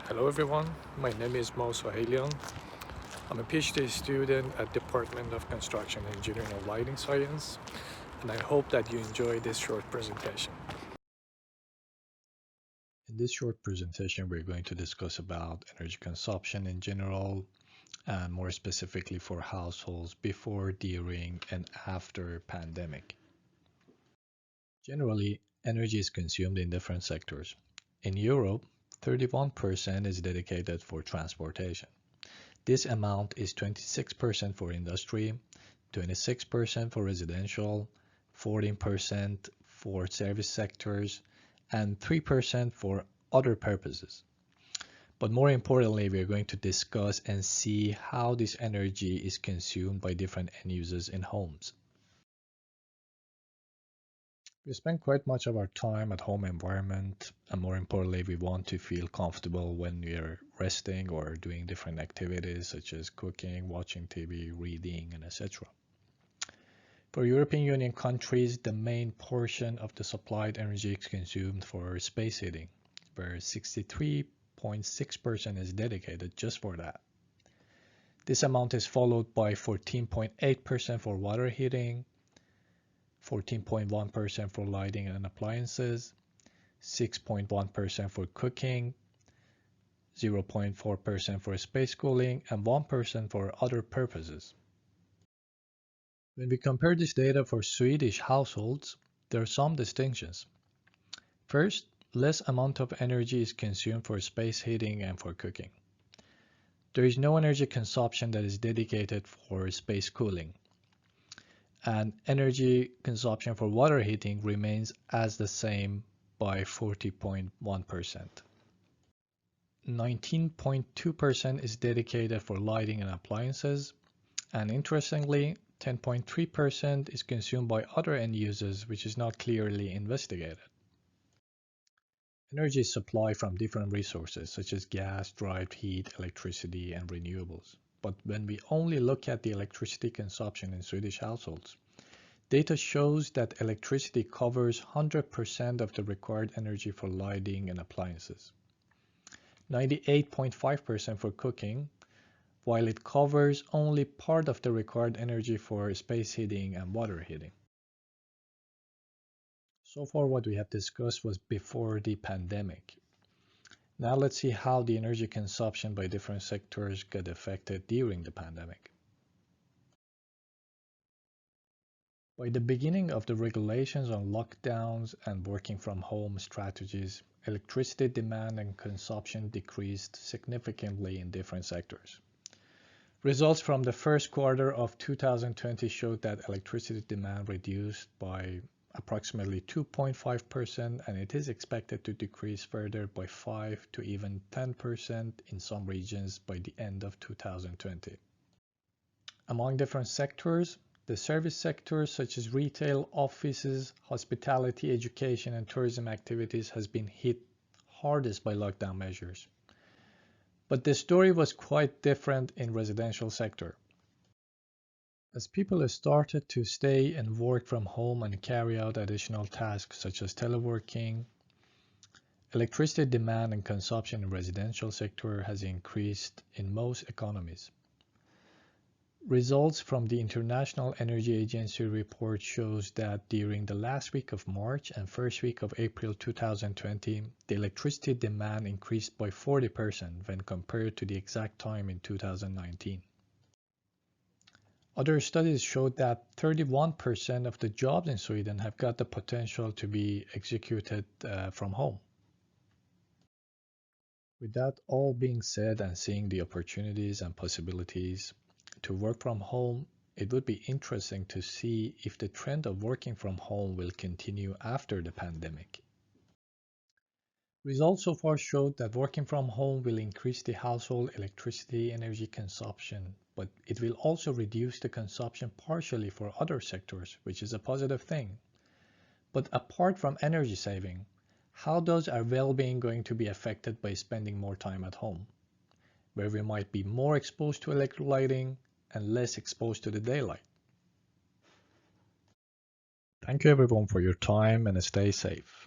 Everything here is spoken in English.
Hello everyone, my name is Moe Soheilian. I'm a PhD student at Department of Construction Engineering and Lighting Science, and I hope that you enjoy this short presentation. In this short presentation, we're going to discuss about energy consumption in general, and more specifically for households before, during, and after pandemic. Generally, energy is consumed in different sectors. In Europe, 31% is dedicated for transportation. This amount is 26% for industry, 26% for residential, 14% for service sectors, and 3% for other purposes. But more importantly, we're going to discuss and see how this energy is consumed by different end users in homes. We spend quite much of our time at home environment, and more importantly, we want to feel comfortable when we are resting or doing different activities such as cooking, watching TV, reading, and etc. For European Union countries, the main portion of the supplied energy is consumed for space heating, where 63.6% is dedicated just for that. This amount is followed by 14.8% for water heating, 14.1% for lighting and appliances, 6.1% for cooking, 0.4% for space cooling, and 1% for other purposes. When we compare this data for Swedish households, there are some distinctions. First, less amount of energy is consumed for space heating and for cooking. There is no energy consumption that is dedicated for space cooling. And energy consumption for water heating remains as the same by 40.1%. 19.2% is dedicated for lighting and appliances, and interestingly, 10.3% is consumed by other end users, which is not clearly investigated. Energy is supplied from different resources such as gas, derived heat, electricity, and renewables. But when we only look at the electricity consumption in Swedish households, data shows that electricity covers 100% of the required energy for lighting and appliances, 98.5% for cooking, while it covers only part of the required energy for space heating and water heating. So far what we have discussed was before the pandemic. Now let's see how the energy consumption by different sectors got affected during the pandemic. By the beginning of the regulations on lockdowns and working from home strategies, electricity demand and consumption decreased significantly in different sectors. Results from the first quarter of 2020 showed that electricity demand reduced by approximately 2.5%, and it is expected to decrease further by 5 to even 10% in some regions by the end of 2020. Among different sectors, the service sectors such as retail, offices, hospitality, education, and tourism activities has been hit hardest by lockdown measures. But the story was quite different in residential sector. As people started to stay and work from home and carry out additional tasks such as teleworking, electricity demand and consumption in residential sector has increased in most economies. Results from the International Energy Agency report shows that during the last week of March and first week of April 2020, the electricity demand increased by 40% when compared to the exact time in 2019. Other studies showed that 31% of the jobs in Sweden have got the potential to be executed from home. With that all being said and seeing the opportunities and possibilities to work from home, it would be interesting to see if the trend of working from home will continue after the pandemic. Results so far showed that working from home will increase the household electricity energy consumption, but it will also reduce the consumption partially for other sectors, which is a positive thing. But apart from energy saving, how does our well-being going to be affected by spending more time at home, where we might be more exposed to electric lighting and less exposed to the daylight? Thank you everyone for your time, and stay safe.